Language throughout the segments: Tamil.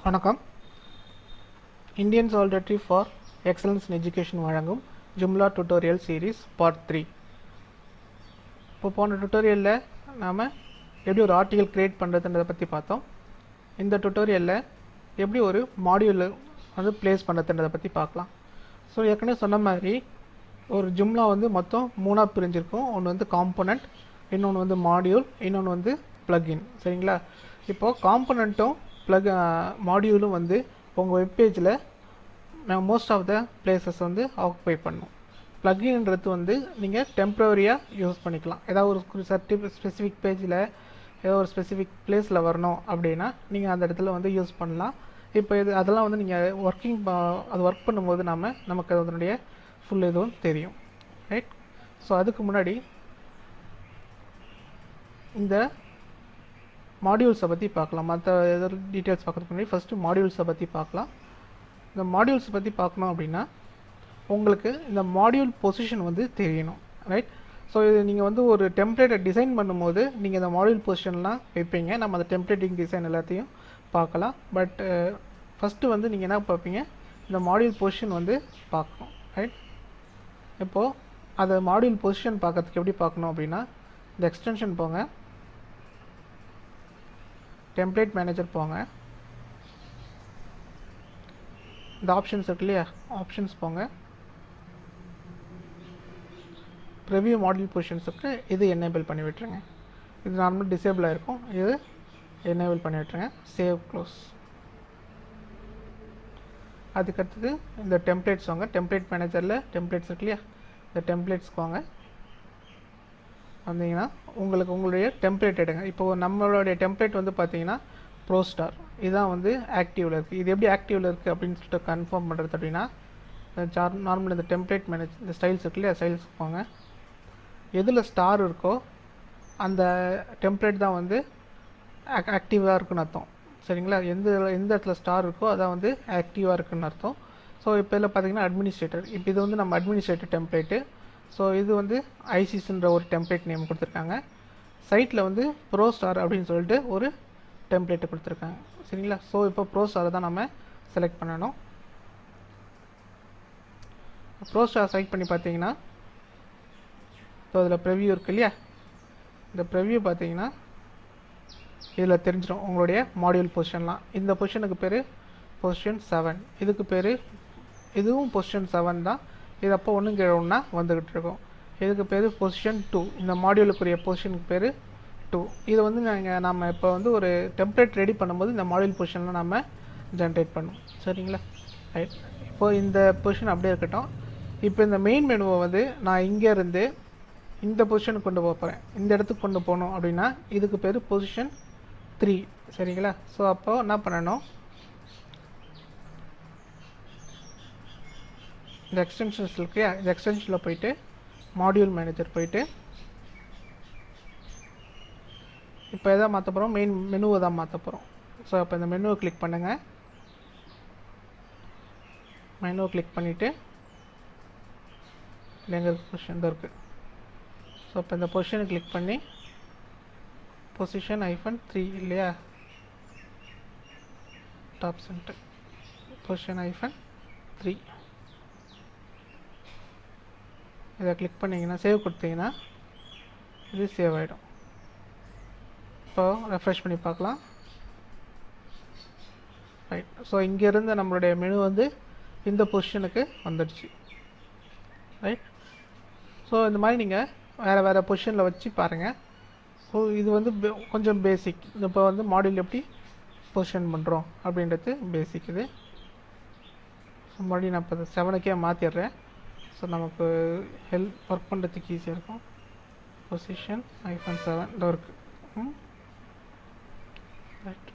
வணக்கம். Indian solidarity for excellence in education வழங்கும் ஜும்லா டுட்டோரியல் சீரீஸ் பார்ட் 3. இப்போ போன டுட்டோரியலில் நாம் எப்படி ஒரு ஆர்டிகல் க்ரியேட் பண்ணுறதுன்றதை பற்றி பார்த்தோம். இந்த டுட்டோரியலில் எப்படி ஒரு மாடியூல் வந்து ப்ளேஸ் பண்ணுறதுன்றதை பற்றி பார்க்கலாம். ஸோ ஏற்கனவே சொன்ன மாதிரி ஒரு ஜும்லா வந்து மொத்தம் 3ஆக பிரிஞ்சிருக்கும். ஒன்று வந்து காம்போனண்ட், இன்னொன்று வந்து மாடியூல், இன்னொன்று வந்து ப்ளக்இன். சரிங்களா? இப்போது காம்போனண்ட்டும் மாடியூலும் வந்து உங்கள் வெப்பேஜில் மோஸ்ட் ஆஃப் த பிளேசஸ் வந்து ஆக்குபை பண்ணும். ப்ளக்இன்ன்றது வந்து நீங்கள் டெம்ப்ரவரியாக யூஸ் பண்ணிக்கலாம். ஏதாவது ஒரு ஸ்பெசிஃபிக் பேஜில் ஏதோ ஒரு ஸ்பெசிஃபிக் பிளேஸில் வரணும் அப்படின்னா நீங்கள் அந்த இடத்துல வந்து யூஸ் பண்ணலாம். இப்போ அதெல்லாம் வந்து நீங்கள் அது ஒர்க் பண்ணும்போது நமக்கு அதனுடைய ஃபுல் இதுவும் தெரியும். ரைட்? ஸோ அதுக்கு முன்னாடி இந்த மாடியூல்ஸை பற்றி பார்க்கலாம். மற்ற ஏதாவது டீட்டெயில்ஸ் பார்க்குறதுக்கு முன்னாடி ஃபஸ்ட்டு மாடியூல்ஸை பற்றி பார்க்கலாம். இந்த மாடியூல்ஸை பற்றி பார்க்கணும் அப்படின்னா உங்களுக்கு இந்த மாடியூல் பொசிஷன் வந்து தெரியணும். ரைட்? ஸோ இது நீங்கள் வந்து ஒரு டெம்ப்ளேட்டை டிசைன் பண்ணும்போது நீங்கள் இந்த மாடியூல் பொசிஷன்லாம் வைப்பீங்க. நம்ம அந்த டெம்ப்ளேட்டிங் டிசைன் எல்லாத்தையும் பார்க்கலாம். பட் ஃபஸ்ட்டு வந்து நீங்கள் என்ன பார்ப்பீங்க, இந்த மாடியூல் பொசிஷன் வந்து பார்க்கணும். ரைட்? இப்போது அதை மாடியூல் பொசிஷன் பார்க்கறதுக்கு எப்படி பார்க்கணும் அப்படின்னா இந்த எக்ஸ்டென்ஷன் போங்க, டெம்ப்ளேட் மேனேஜர் போங்க, இந்த ஆப்ஷன்ஸ் இருக்கு இல்லையா, ஆப்ஷன்ஸ் போங்க, ப்ரிவ்யூ மாடியூல் பொசிஷன்ஸுக்கு இது எனேபிள் பண்ணி விட்டுருங்க. இது நார்மலாக டிசேபிளாக இருக்கும், இது எனேபிள் பண்ணி விட்டுருங்க. Save close. அதுக்கடுத்தது இந்த டெம்ப்ளேட்ஸ் வாங்க, டெம்ப்ளேட் மேனேஜரில் டெம்ப்ளேட்ஸ் இருக்கு இல்லையா, இந்த டெம்ப்ளேட்ஸ்க்கு வாங்க. வந்தீங்கன்னா உங்களுடைய டெம்ப்ளேட் எடுங்க. இப்போது நம்மளுடைய டெம்ப்ளேட் வந்து பார்த்தீங்கன்னா ப்ரோஸ்டார், இதுதான் வந்து ஆக்டிவில் இருக்குது. இது எப்படி ஆக்டிவில் இருக்குது அப்படின்னு சொல்லிட்டு கன்ஃபார்ம் பண்ணுறது அப்படின்னா நார்மலாக இந்த டெம்ப்ளேட் மேனேஜ் இந்த ஸ்டைல்ஸ் இருக்கு இல்லையா, ஸ்டைல்ஸ் போங்க. எதில் ஸ்டார் இருக்கோ அந்த டெம்ப்ளேட் தான் வந்து ஆக்டிவாக இருக்குன்னு அர்த்தம். சரிங்களா? எந்த இடத்துல ஸ்டார் இருக்கோ அதான் வந்து ஆக்டிவாக இருக்குன்னு அர்த்தம். ஸோ இப்போ இதில் பார்த்தீங்கன்னா அட்மினிஸ்ட்ரேட்டர், இப்போ இது வந்து நம்ம அட்மினிஸ்ட்ரேட்டர் டெம்ப்ளேட்டு. ஸோ இது வந்து ஐசிஸ்ன்ற ஒரு டெம்ப்ளேட் நேம் கொடுத்துருக்காங்க. சைட்டில் வந்து ப்ரோஸ்டார் அப்படின்னு சொல்லிட்டு ஒரு டெம்ப்ளேட்டு கொடுத்துருக்காங்க. சரிங்களா? ஸோ இப்போ ப்ரோஸ்டாரை தான் நம்ம செலக்ட் பண்ணணும். ப்ரோஸ்டார் செலக்ட் பண்ணி பார்த்தீங்கன்னா ஸோ இதில் ப்ரிவ்யூ இருக்குது இல்லையா, இந்த ப்ரிவ்யூ பார்த்தீங்கன்னா இதில் தெரிஞ்சிடும் உங்களுடைய மாடியூல் பொசிஷன்லாம். இந்த பொசிஷனுக்கு பேர் பொசிஷன் 7, இதுக்கு பேர் இதுவும் பொசிஷன் 7 தான். இது அப்போ ஒன்று கீழே ஒன்றா வந்துக்கிட்டு இருக்கோம். இதுக்கு பேர் பொசிஷன் 2, இந்த மாடியூலுக்குரிய பொசிஷனுக்கு பேர் 2. இது வந்து நம்ம இப்போ வந்து ஒரு டெம்ப்ளேட் ரெடி பண்ணும்போது இந்த மாடியூல் பொசிஷனில் நம்ம ஜென்ரேட் பண்ணுவோம். சரிங்களா? ரைட். இப்போது இந்த பொசிஷன் அப்படியே இருக்கட்டும். இப்போ இந்த மெயின் மெனுவை வந்து நான் இங்கேருந்து இந்த பொசிஷனுக்கு கொண்டு போக போகிறேன். இந்த இடத்துக்கு கொண்டு போகணும் அப்படின்னா இதுக்கு பேர் பொசிஷன் 3. சரிங்களா? ஸோ அப்போது என்ன பண்ணணும், இந்த எக்ஸ்டென்ஷன்ஸ் இருக்கு, இந்த எக்ஸ்டென்ஷனில் போயிட்டு மாடியூல் மேனேஜர் போயிட்டு இப்போ எதாவது மாற்ற போகிறோம், மெயின் மெனுவை தான் மாற்ற போகிறோம். ஸோ அப்போ இந்த மெனுவை கிளிக் பண்ணுங்கள். மெனுவை கிளிக் பண்ணிவிட்டு எங்கே இருக்குது பொசிஷன் தான் இருக்குது. ஸோ இப்போ இந்த பொசிஷனை கிளிக் பண்ணி பொசிஷன் -3 இல்லையா, டாப் சென்டர் பொசிஷன் -3 இதை கிளிக் பண்ணிங்கன்னா சேவ் கொடுத்தீங்கன்னா இது சேவ் ஆகிடும். இப்போ ரெஃப்ரெஷ் பண்ணி பார்க்கலாம். ரைட். ஸோ இங்கேருந்து நம்மளுடைய மெனு வந்து இந்த பொசிஷனுக்கு வந்துடுச்சு. ரைட். ஸோ இந்த மாதிரி நீங்கள் வேறு பொசிஷனில் வச்சு பாருங்கள். ஸோ இது வந்து கொஞ்சம் பேசிக். இப்போ வந்து மாடியூல் எப்படி பொசிஷன் பண்ணுறோம் அப்படின்றது பேசிக். இது ஸோ மறுபடியும் நான் இப்போ 7க்கே மாற்றிடுறேன். ஸோ நமக்கு ஒர்க் பண்ணுறதுக்கு ஈஸியாக இருக்கும். பொசிஷன் -7 தான் இருக்குது. Right.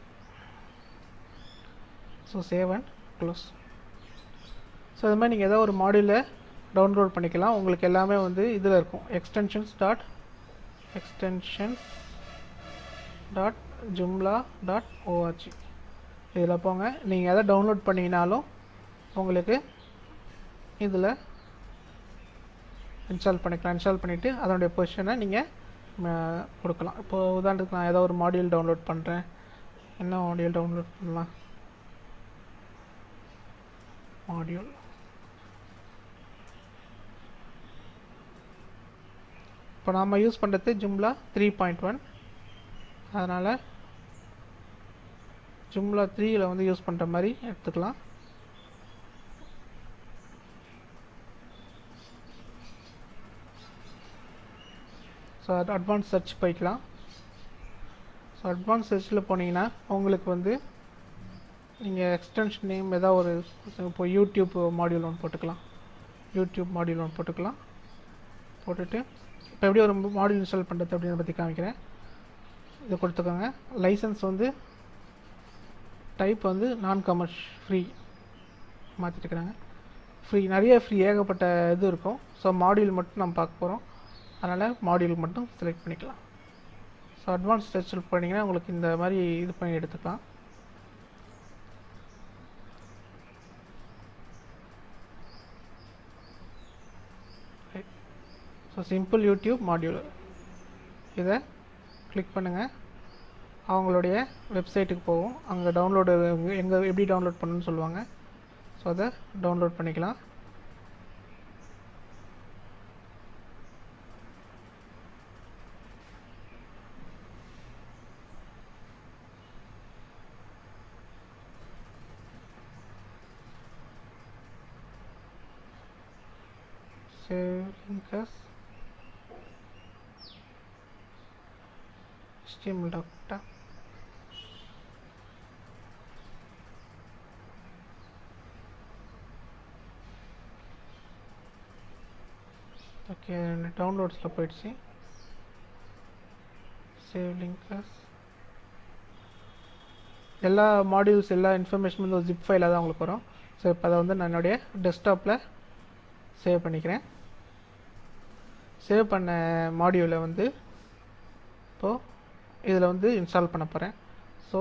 So save and close. So இது மாதிரி நீங்கள் ஏதாவது ஒரு மாடியூலை டவுன்லோட் பண்ணிக்கலாம். உங்களுக்கு எல்லாமே வந்து இதில் இருக்கும். extensions.jumla.org இதில் போங்க. நீங்கள் எதை டவுன்லோட் பண்ணிங்கனாலும் உங்களுக்கு இதில் இன்ஸ்டால் பண்ணிக்கலாம். இன்ஸ்டால் பண்ணிவிட்டு அதனுடைய பொசிஷனை நீங்கள் கொடுக்கலாம். இப்போது உதாரணத்துக்கு நான் ஏதோ ஒரு மாடியூல் டவுன்லோட் பண்ணுறேன். என்ன மாடியூல் டவுன்லோட் பண்ணலாம், மாடியூல். இப்போ நாம் யூஸ் பண்ணுறது ஜும்லா 3.1. அதனால் ஜும்லா 3ல் வந்து யூஸ் பண்ணுற மாதிரி எடுத்துக்கலாம். ஸோ அது அட்வான்ஸ் சர்ச் போய்க்கலாம். ஸோ அட்வான்ஸ் சர்ச்சில் போனீங்கன்னா உங்களுக்கு வந்து நீங்கள் எக்ஸ்டென்ஷன் நேம் ஏதாவது ஒரு இப்போ யூடியூப் மாடியூல் ஒன்று போட்டுக்கலாம். யூடியூப் மாடியூல் ஒன்று போட்டுக்கலாம். போட்டுட்டு இப்போ எப்படி ஒரு மாடியூல் இன்ஸ்டால் பண்ணுறது அப்படின்னு பற்றி காமிக்கிறேன். இதை கொடுத்துக்கோங்க. லைசன்ஸ் வந்து டைப் வந்து நான் கமர்ஷ் ஃப்ரீ மாற்றிட்டுருக்குறாங்க. ஃப்ரீ நிறைய ஃப்ரீ ஏகப்பட்ட இது இருக்கும். ஸோ மாடியூல் மட்டும் நம்ம பார்க்க போகிறோம். அதனால் மாடியூல் மட்டும் செலக்ட் பண்ணிக்கலாம். ஸோ அட்வான்ஸ் சர்ச்சில் போனீங்கன்னா உங்களுக்கு இந்த மாதிரி இது பண்ணி எடுத்துக்கலாம். ஸோ சிம்பிள் யூடியூப் மாடியூல் இதை கிளிக் பண்ணுங்கள். அவங்களுடைய வெப்சைட்டுக்கு போகும். அங்கே டவுன்லோடு எங்கே எப்படி டவுன்லோட் பண்ணணும்னு சொல்லுவாங்க. ஸோ அதை டவுன்லோட் பண்ணிக்கலாம். save link as HTML document. Okay, டவுன்லோட்ஸில் போயிடுச்சு. சேவ் லிங்க் as எல்லா மாடியூல்ஸ் எல்லா இன்ஃபர்மேஷன் வந்து ஒரு ஜிப் ஃபைலாக தான் உங்களுக்கு வரும். ஸோ இப்போ அதை வந்து நான் என்னுடைய டெஸ்க்டாப்பில் சேவ் பண்ணிக்கிறேன். சேவ் பண்ண மாடியூலை வந்து இப்போது இதில் வந்து இன்ஸ்டால் பண்ண போகிறேன். ஸோ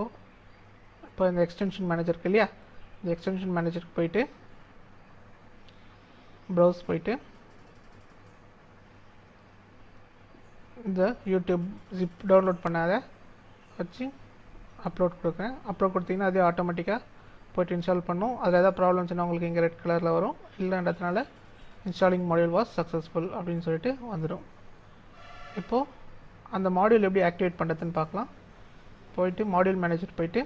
இப்போ இந்த எக்ஸ்டென்ஷன் மேனேஜர் இருக்கு இல்லையா, இந்த எக்ஸ்டென்ஷன் மேனேஜருக்கு போயிட்டு ப்ரௌஸ் போயிட்டு இந்த யூடியூப் ஜிப் டவுன்லோட் பண்ணாத வச்சு அப்லோட் கொடுக்குறேன். அப்லோட் கொடுத்தீங்கன்னா அதே ஆட்டோமேட்டிக்காக போய்ட்டு இன்ஸ்டால் பண்ணும். அதில் எதாவது ப்ராப்ளம்ஸ்னால் உங்களுக்கு இங்கே ரெட் கலரில் வரும். இல்லைன்றதுனால இன்ஸ்டாலிங் மாடியூல் வாஸ் சக்ஸஸ்ஃபுல் அப்படின்னு சொல்லிட்டு வந்துடும். இப்போது அந்த மாடியூல் எப்படி ஆக்டிவேட் பண்ணுறதுன்னு பார்க்கலாம். போயிட்டு மாடியூல் மேனேஜர் போயிட்டு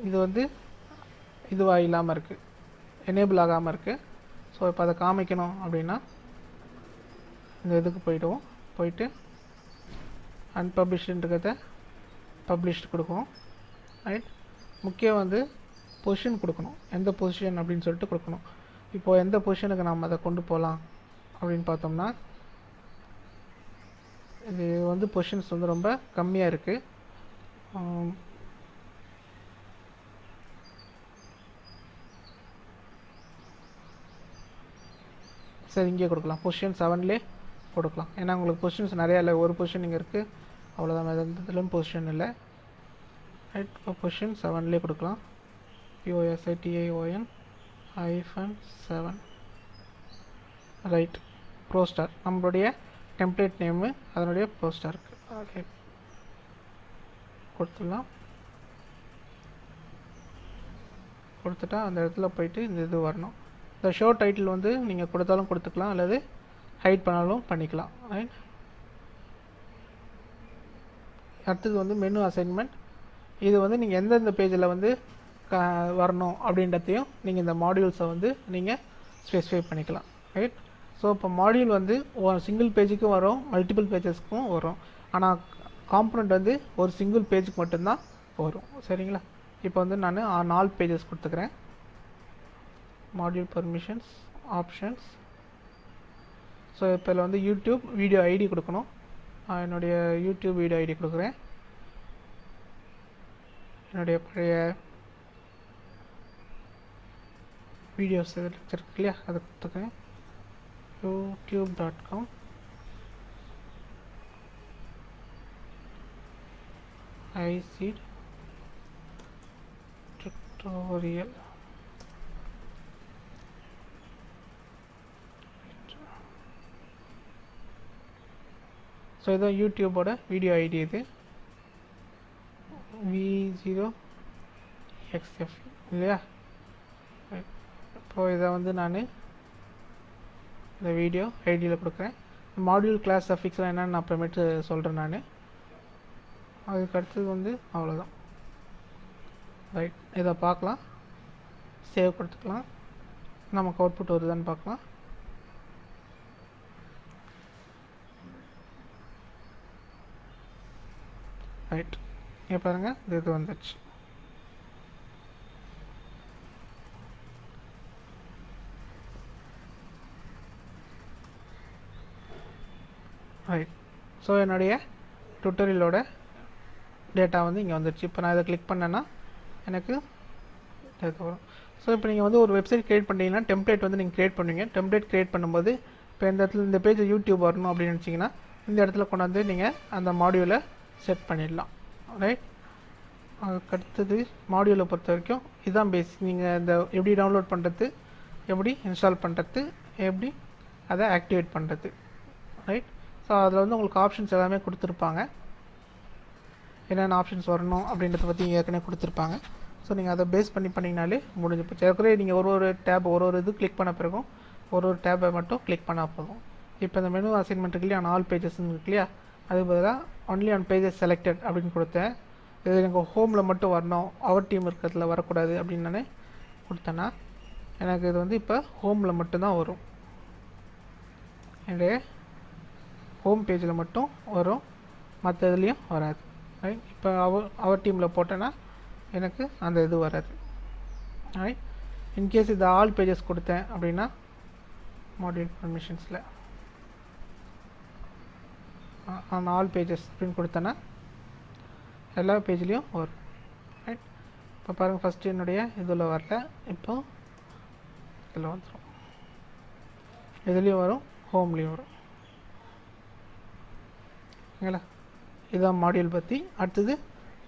இது வந்து இதுவாக இல்லாமல் இருக்குது, எனேபிள் ஆகாமல் இருக்குது. ஸோ இப்போ அதை காமிக்கணும் அப்படின்னா இந்த இதுக்கு போய்டுவோம். போயிட்டு அன்பப்ளிஷ்டுன்றதை பப்ளிஷ்டு கொடுக்கும். ரைட், முக்கியம் வந்து பொசிஷன் கொடுக்கணும். எந்த பொசிஷன் அப்படின்னு சொல்லிட்டு கொடுக்கணும். இப்போது எந்த பொசிஷனுக்கு நாம் அதை கொண்டு போகலாம் அப்படின்னு பார்த்தோம்னா இது வந்து பொசிஷன்ஸ் வந்து ரொம்ப கம்மியாக இருக்குது. சரி, இங்கே கொடுக்கலாம். பொசிஷன் 7லே கொடுக்கலாம். ஏன்னா உங்களுக்கு பொசிஷன்ஸ் நிறையா இல்லை, ஒரு பொசிஷன் இங்கே இருக்குது, அவ்வளோதான். எதுலையும் பொசிஷன் இல்லை. ரைட், இப்போ பொசிஷன் 7லே கொடுக்கலாம். POSITION-7. ரைட், ப்ரோஸ்டார் நம்மளுடைய டெம்ப்ளேட் நேமு, அதனுடைய ப்ரோஸ்டார் இருக்குது. ஓகே, கொடுத்துடலாம். கொடுத்துட்டா அந்த இடத்துல போயிட்டு இந்த இது வரணும். இந்த ஷோ டைட்டில் வந்து நீங்கள் கொடுத்தாலும் கொடுத்துக்கலாம், அல்லது ஹைட் பண்ணாலும் பண்ணிக்கலாம். ரைட், அடுத்தது வந்து மெனு அசைன்மெண்ட். இது வந்து நீங்கள் எந்தெந்த பேஜில் வந்து வரணும் அப்படின்றதையும் நீங்கள் இந்த மாடியூல்ஸை வந்து நீங்கள் ஸ்பெசிஃபை பண்ணிக்கலாம். ரைட், ஸோ இப்போ மாடியூல் வந்து ஒரு சிங்கிள் பேஜுக்கும் வரும், மல்டிபிள் பேஜஸ்க்கும் வரும். ஆனால் காம்பனண்ட் வந்து ஒரு சிங்கிள் பேஜுக்கு மட்டும்தான் வரும். சரிங்களா, இப்போ வந்து நான் 4 பேஜஸ் கொடுத்துக்கிறேன். Module permissions, options. ஸோ இப்போ இதில் வந்து யூடியூப் வீடியோ ஐடி கொடுக்கணும். என்னுடைய யூடியூப் வீடியோ ஐடி கொடுக்குறேன். என்னுடைய பழைய வீடியோஸ் இருக்கு இல்லையா, அதை கொடுத்துக்கிறேன். youtube.com iSeed tutorial. ஸோ இதுதான் யூடியூபோட வீடியோ ஐடி. இது V0 XF இல்லையா. இப்போது இதை வந்து நான் இந்த வீடியோ ஐடியில் கொடுக்குறேன். மாடியூல் கிளாஸ் சஃபிக்ஸ்லாம் என்னென்னு நான் அப்புறமேட்டு சொல்கிறேன். நான் அதுக்கு அடுத்தது வந்து அவ்வளோதான். ரைட், இதை பார்க்கலாம். சேவ் கொடுத்துக்கலாம். நமக்கு அவுட்புட் வருதான்னு பார்க்கலாம். ரைட், இங்கே பாருங்கள், இது வந்துடுச்சு. ரைட், ஸோ என்னுடைய டுட்டோரியலோட டேட்டா வந்து இங்கே வந்துடுச்சு. இப்போ நான் இதை கிளிக் பண்ணேன்னா எனக்கு இது வரும். ஸோ இப்போ நீங்கள் வந்து ஒரு வெப்சைட் க்ரியேட் பண்ணிங்கன்னா டெம்ப்ளேட் வந்து நீங்கள் க்ரியேட் பண்ணுவீங்க. டெம்ப்ளேட் க்ரியேட் பண்ணும்போது இப்போ இந்த இடத்துல இந்த பேஜ் யூடியூப் வரணும் அப்படின்னு நினச்சிங்கன்னா இந்த இடத்துல கொண்டு வந்து நீங்கள் அந்த மாடியூலை செட் பண்ணிடலாம். ரைட், அதுக்கடுத்தது மாடியூலை பொறுத்த வரைக்கும் இதுதான் பேசிக். நீங்கள் இந்த எப்படி டவுன்லோட் பண்ணுறது, எப்படி இன்ஸ்டால் பண்ணுறது, எப்படி அதை ஆக்டிவேட் பண்ணுறது. ரைட், ஸோ அதில் வந்து உங்களுக்கு ஆப்ஷன்ஸ் எல்லாமே கொடுத்துருப்பாங்க. என்னென்ன ஆப்ஷன்ஸ் வரணும் அப்படின்றத பற்றி ஏற்கனவே கொடுத்துருப்பாங்க. ஸோ நீங்கள் அதை பேஸ் பண்ணிங்கனாலே முடிஞ்சு போச்சு. ஏற்கனவே நீங்கள் ஒரு டேப் ஒரு இது கிளிக் பண்ண பிறகும் ஒரு டேப்பை மட்டும் கிளிக் பண்ணால் போதும். இப்போ இந்த மெனு அசைன்மெண்ட் இருக்கு இல்லையா, ஆல் பேஜஸ்ன்னு இருக்கு இல்லையா, அது பதிலாக ஒன்லி ஆன் பேஜஸ் செலக்டட் அப்படின்னு கொடுத்தேன். இது எனக்கு ஹோமில் மட்டும் வரணும், அவர் டீம் இருக்கிறதுல வரக்கூடாது அப்படின்னு நான் கொடுத்தேன்னா எனக்கு இது வந்து இப்போ ஹோமில் மட்டும்தான் வரும். என்னுடைய ஹோம் பேஜில் மட்டும் வரும், மற்ற இதுலேயும் வராது. ரைட், இப்போ அவர் டீமில் போட்டேன்னா எனக்கு அந்த இது வராது. ரைட், இன்கேஸ் இது ஆல் பேஜஸ் கொடுத்தேன் அப்படின்னா மாடியூல் பர்மிஷன்ஸில் ஆல் பேஜஸ் அப்படின்னு கொடுத்தேன்னா எல்லா பேஜ்லேயும் வரும். ரைட், இப்போ பாருங்கள், ஃபஸ்ட்டு என்னுடைய இதில் வரல, இப்போ இதில் வந்துடும். இதுலேயும் வரும், ஹோம்லேயும் வரும். ஓகேங்களா, இதுதான் மாடியூல் பற்றி. அடுத்தது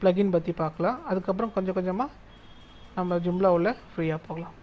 ப்ளகின் பற்றி பார்க்கலாம். அதுக்கப்புறம் கொஞ்சம் கொஞ்சமாக நம்ம ஜும்லா உள்ள ஃப்ரீயாக போகலாம்.